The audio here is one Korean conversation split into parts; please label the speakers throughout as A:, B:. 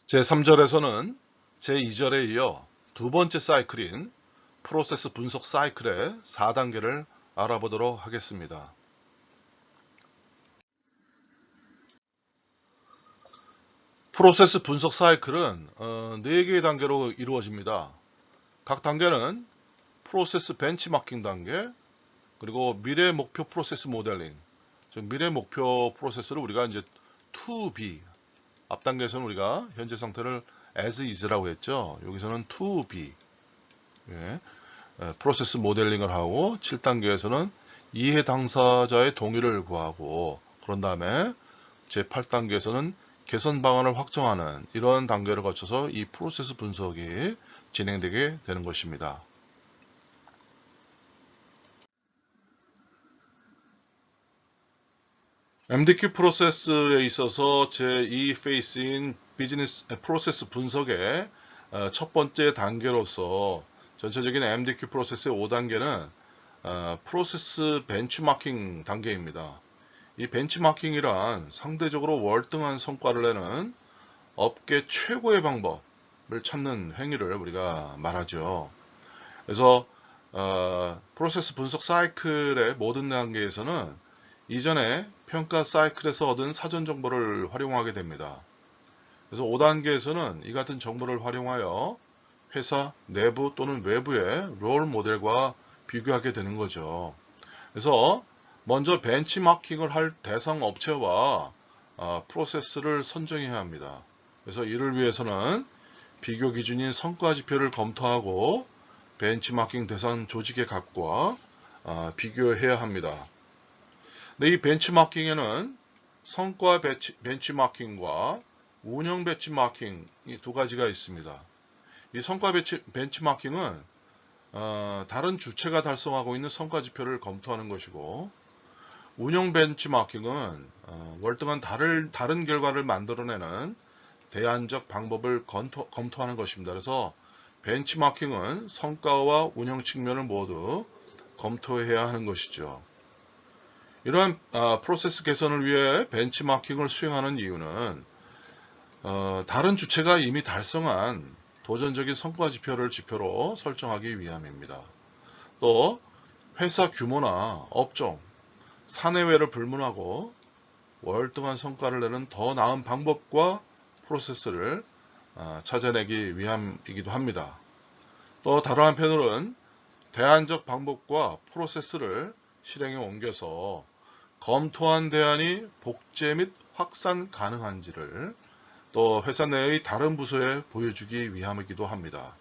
A: 제3절에서는 제2절에 이어 두 번째 사이클인 프로세스 분석 사이클의 4단계를 알아보도록 하겠습니다. 프로세스 분석 사이클은 4개의 단계로 이루어집니다. 각 단계는 프로세스 벤치마킹 단계, 그리고 미래 목표 프로세스 모델링, 즉 미래 목표 프로세스를 우리가 이제 to be, 앞 단계에서는 우리가 현재 상태를 as is라고 했죠. 여기서는 to be, 프로세스 모델링을 하고, 7단계에서는 이해 당사자의 동의를 구하고, 그런 다음에 제8단계에서는 개선 방안을 확정하는 이런 단계를 거쳐서 이 프로세스 분석이 진행되게 되는 것입니다. MDQ 프로세스에 있어서 제2 페이스인 비즈니스 프로세스 분석의 첫 번째 단계로서 전체적인 MDQ 프로세스의 5단계는 프로세스 벤치마킹 단계입니다. 이 벤치마킹이란 상대적으로 월등한 성과를 내는 업계 최고의 방법을 찾는 행위를 우리가 말하죠. 그래서 프로세스 분석 사이클의 모든 단계에서는 이전에 평가 사이클에서 얻은 사전 정보를 활용하게 됩니다. 그래서 5단계에서는 이 같은 정보를 활용하여 회사 내부 또는 외부의 롤 모델과 비교하게 되는 거죠. 그래서 먼저 벤치마킹을 할 대상 업체와 프로세스를 선정해야 합니다. 그래서 이를 위해서는 비교 기준인 성과 지표를 검토하고 벤치마킹 대상 조직의 값과 비교해야 합니다. 근데 이 벤치마킹에는 성과 벤치마킹과 운영 벤치마킹 이 두 가지가 있습니다. 이 성과 벤치마킹은 다른 주체가 달성하고 있는 성과 지표를 검토하는 것이고, 운영 벤치마킹은 월등한 다른 결과를 만들어내는 대안적 방법을 검토하는 것입니다. 그래서 벤치마킹은 성과와 운영 측면을 모두 검토해야 하는 것이죠. 이러한 프로세스 개선을 위해 벤치마킹을 수행하는 이유는 다른 주체가 이미 달성한 도전적인 성과 지표로 설정하기 위함입니다. 또 회사 규모나 업종, 사내외를 불문하고 월등한 성과를 내는 더 나은 방법과 프로세스를 찾아내기 위함이기도 합니다. 또 다른 한편으로는 대안적 방법과 프로세스를 실행에 옮겨서 검토한 대안이 복제 및 확산 가능한지를 또 회사 내의 다른 부서에 보여주기 위함이기도 합니다.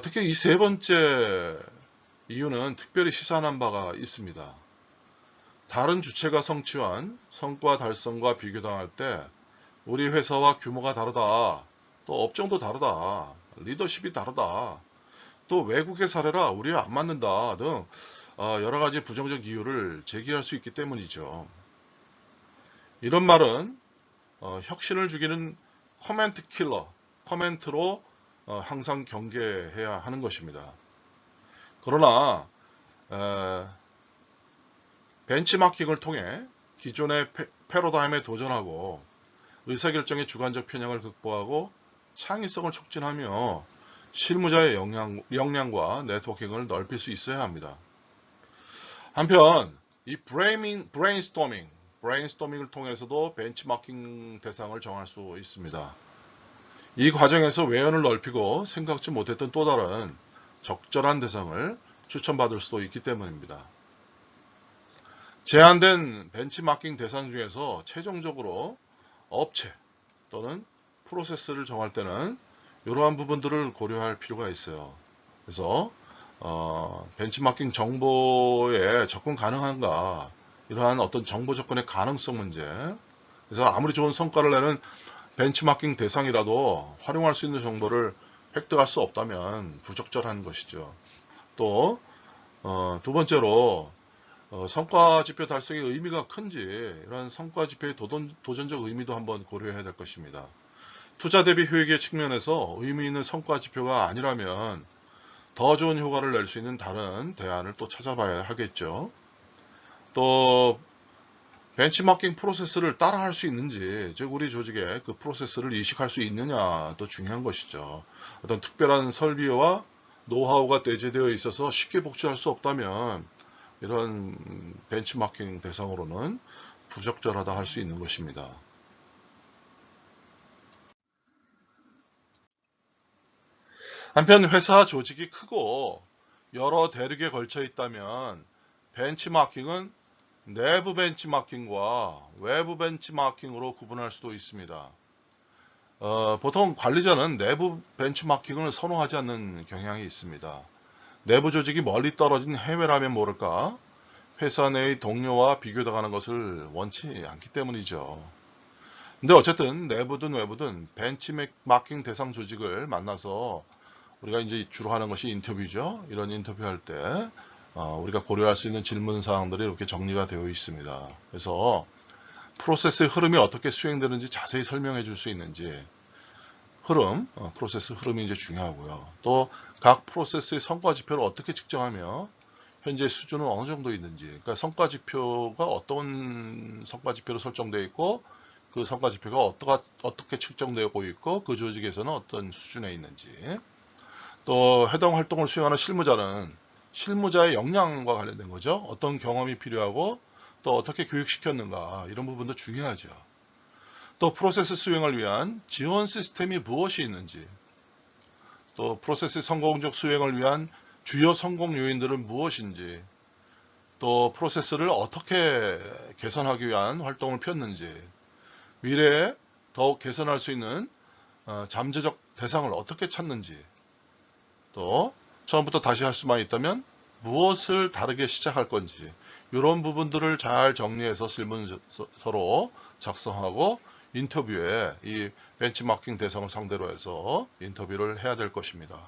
A: 특히 이 세 번째 이유는 특별히 시사하는 바가 있습니다. 다른 주체가 성취한 성과 달성과 비교당할 때 우리 회사와 규모가 다르다, 또 업종도 다르다, 리더십이 다르다, 또 외국의 사례라 우리와 안 맞는다 등 여러 가지 부정적 이유를 제기할 수 있기 때문이죠. 이런 말은 혁신을 죽이는 커멘트 킬러, 커멘트로 항상 경계해야 하는 것입니다. 그러나 벤치마킹을 통해 기존의 패러다임에 도전하고 의사결정의 주관적 편향을 극복하고 창의성을 촉진하며 실무자의 역량과 네트워킹을 넓힐 수 있어야 합니다. 한편 이 브레인스토밍을 통해서도 벤치마킹 대상을 정할 수 있습니다. 이 과정에서 외연을 넓히고 생각지 못했던 또 다른 적절한 대상을 추천받을 수도 있기 때문입니다. 제한된 벤치마킹 대상 중에서 최종적으로 업체 또는 프로세스를 정할 때는 이러한 부분들을 고려할 필요가 있어요. 그래서 벤치마킹 정보에 접근 가능한가, 이러한 어떤 정보 접근의 가능성 문제. 그래서 아무리 좋은 성과를 내는 벤치마킹 대상이라도 활용할 수 있는 정보를 획득할 수 없다면 부적절한 것이죠. 또 두 번째로 성과 지표 달성의 의미가 큰지, 이런 성과 지표의 도전적 의미도 한번 고려해야 될 것입니다. 투자 대비 효익의 측면에서 의미 있는 성과 지표가 아니라면 더 좋은 효과를 낼 수 있는 다른 대안을 또 찾아봐야 하겠죠. 또 벤치마킹 프로세스를 따라 할 수 있는지, 즉 우리 조직의 그 프로세스를 이식할 수 있느냐도 중요한 것이죠. 어떤 특별한 설비와 노하우가 내재되어 있어서 쉽게 복제할 수 없다면 이런 벤치마킹 대상으로는 부적절하다 할 수 있는 것입니다. 한편 회사 조직이 크고 여러 대륙에 걸쳐 있다면 벤치마킹은 내부 벤치마킹과 외부 벤치마킹으로 구분할 수도 있습니다. 보통 관리자는 내부 벤치마킹을 선호하지 않는 경향이 있습니다. 내부 조직이 멀리 떨어진 해외라면 모를까 회사 내의 동료와 비교당하는 것을 원치 않기 때문이죠. 근데 어쨌든 내부든 외부든 벤치마킹 대상 조직을 만나서 우리가 이제 주로 하는 것이 인터뷰죠. 이런 인터뷰할 때 우리가 고려할 수 있는 질문 사항들이 이렇게 정리가 되어 있습니다. 그래서 프로세스의 흐름이 어떻게 수행되는지 자세히 설명해 줄 수 있는지 프로세스 흐름이 이제 중요하고요. 또 각 프로세스의 성과 지표를 어떻게 측정하며 현재 수준은 어느 정도 있는지, 그러니까 성과 지표가 어떤 성과 지표로 설정되어 있고 그 성과 지표가 어떻게 측정되고 있고 그 조직에서는 어떤 수준에 있는지, 또 해당 활동을 수행하는 실무자는 실무자의 역량과 관련된 거죠. 어떤 경험이 필요하고 또 어떻게 교육시켰는가, 이런 부분도 중요하죠. 또 프로세스 수행을 위한 지원 시스템이 무엇이 있는지, 또 프로세스 성공적 수행을 위한 주요 성공 요인들은 무엇인지, 또 프로세스를 어떻게 개선하기 위한 활동을 폈는지, 미래에 더욱 개선할 수 있는 잠재적 대상을 어떻게 찾는지, 또 처음부터 다시 할 수만 있다면 무엇을 다르게 시작할 건지, 이런 부분들을 잘 정리해서 질문서로 작성하고 인터뷰에 이 벤치마킹 대상을 상대로 해서 인터뷰를 해야 될 것입니다.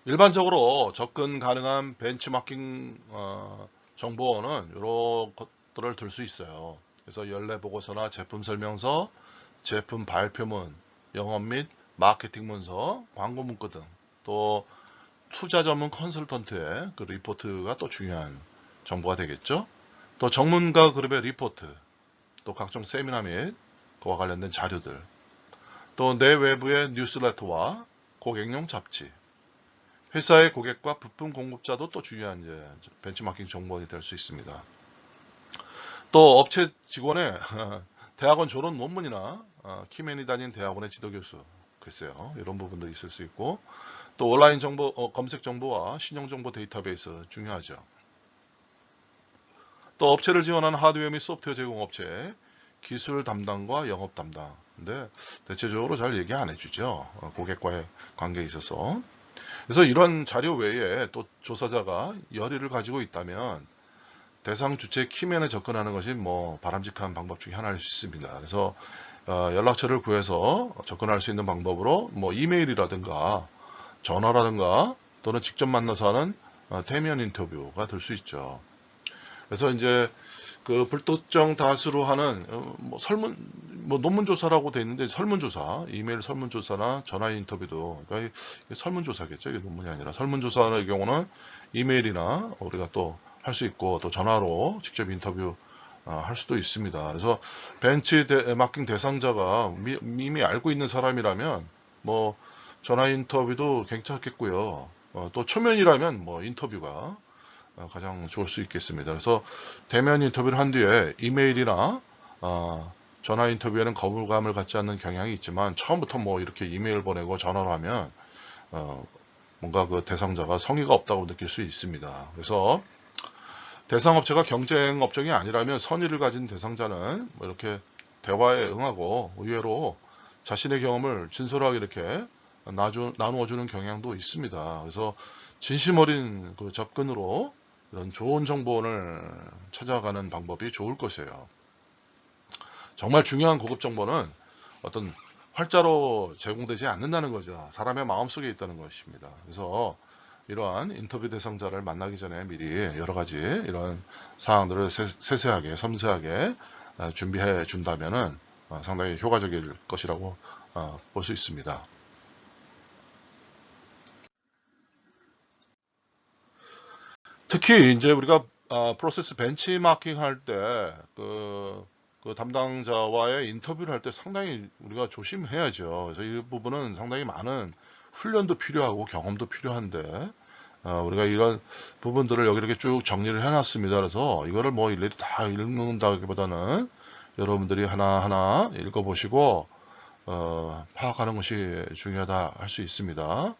A: 일반적으로 접근 가능한 벤치마킹 정보원은 이런 것들을 들 수 있어요. 그래서 연례 보고서나 제품 설명서, 제품 발표문, 영업 및 마케팅 문서, 광고 문구 등, 또 투자 전문 컨설턴트의 그 리포트가 또 중요한 정보가 되겠죠. 또 전문가 그룹의 리포트, 또 각종 세미나 및 그와 관련된 자료들, 또 내 외부의 뉴스레터와 고객용 잡지, 회사의 고객과 부품 공급자도 또 중요한 이제 벤치마킹 정보원이 될 수 있습니다. 또 업체 직원의 대학원 졸업 논문이나 키맨이 다닌 대학원의 지도교수, 글쎄요, 이런 부분도 있을 수 있고, 또 온라인 정보 검색 정보와 신용 정보 데이터베이스 중요하죠. 또 업체를 지원하는 하드웨어 및 소프트웨어 제공 업체 기술 담당과 영업 담당. 근데 대체적으로 잘 얘기 안 해주죠. 고객과의 관계에 있어서. 그래서 이런 자료 외에 또 조사자가 열의를 가지고 있다면 대상 주체 키맨에 접근하는 것이 뭐 바람직한 방법 중에 하나일 수 있습니다. 그래서 연락처를 구해서 접근할 수 있는 방법으로 뭐 이메일이라든가 전화라든가 또는 직접 만나서 하는 대면 인터뷰가 될 수 있죠. 그래서 이제 그 불특정 다수로 하는 뭐 논문 조사라고 돼 있는데 설문조사, 이메일 설문조사나 전화 인터뷰도, 그러니까 이게 설문조사겠죠. 이게 논문이 아니라 설문조사의 경우는 이메일이나 우리가 또 할 수 있고 또 전화로 직접 인터뷰 할 수도 있습니다. 그래서 마킹 대상자가 이미 알고 있는 사람이라면 뭐 전화 인터뷰도 괜찮겠고요. 또 초면이라면 뭐 인터뷰가 가장 좋을 수 있겠습니다. 그래서 대면 인터뷰를 한 뒤에 이메일이나 전화 인터뷰에는 거부감을 갖지 않는 경향이 있지만 처음부터 뭐 이렇게 이메일 보내고 전화로 하면 뭔가 그 대상자가 성의가 없다고 느낄 수 있습니다. 그래서 대상 업체가 경쟁 업종이 아니라면 선의를 가진 대상자는 뭐 이렇게 대화에 응하고 의외로 자신의 경험을 진솔하게 이렇게 나누어주는 경향도 있습니다. 그래서 진심 어린 그 접근으로 이런 좋은 정보원을 찾아가는 방법이 좋을 것이에요. 정말 중요한 고급 정보는 어떤 활자로 제공되지 않는다는 거죠. 사람의 마음속에 있다는 것입니다. 그래서 이러한 인터뷰 대상자를 만나기 전에 미리 여러 가지 이런 사항들을 세세하게 섬세하게 준비해 준다면은 상당히 효과적일 것이라고 볼 수 있습니다. 특히 이제 우리가 프로세스 벤치마킹 할 때 그 담당자와의 인터뷰를 할 때 상당히 우리가 조심해야죠. 그래서 이 부분은 상당히 많은 훈련도 필요하고 경험도 필요한데 우리가 이런 부분들을 여기 이렇게 쭉 정리를 해놨습니다. 그래서 이거를 뭐 일일이 다 읽는다기보다는 여러분들이 하나하나 읽어보시고 파악하는 것이 중요하다 할 수 있습니다.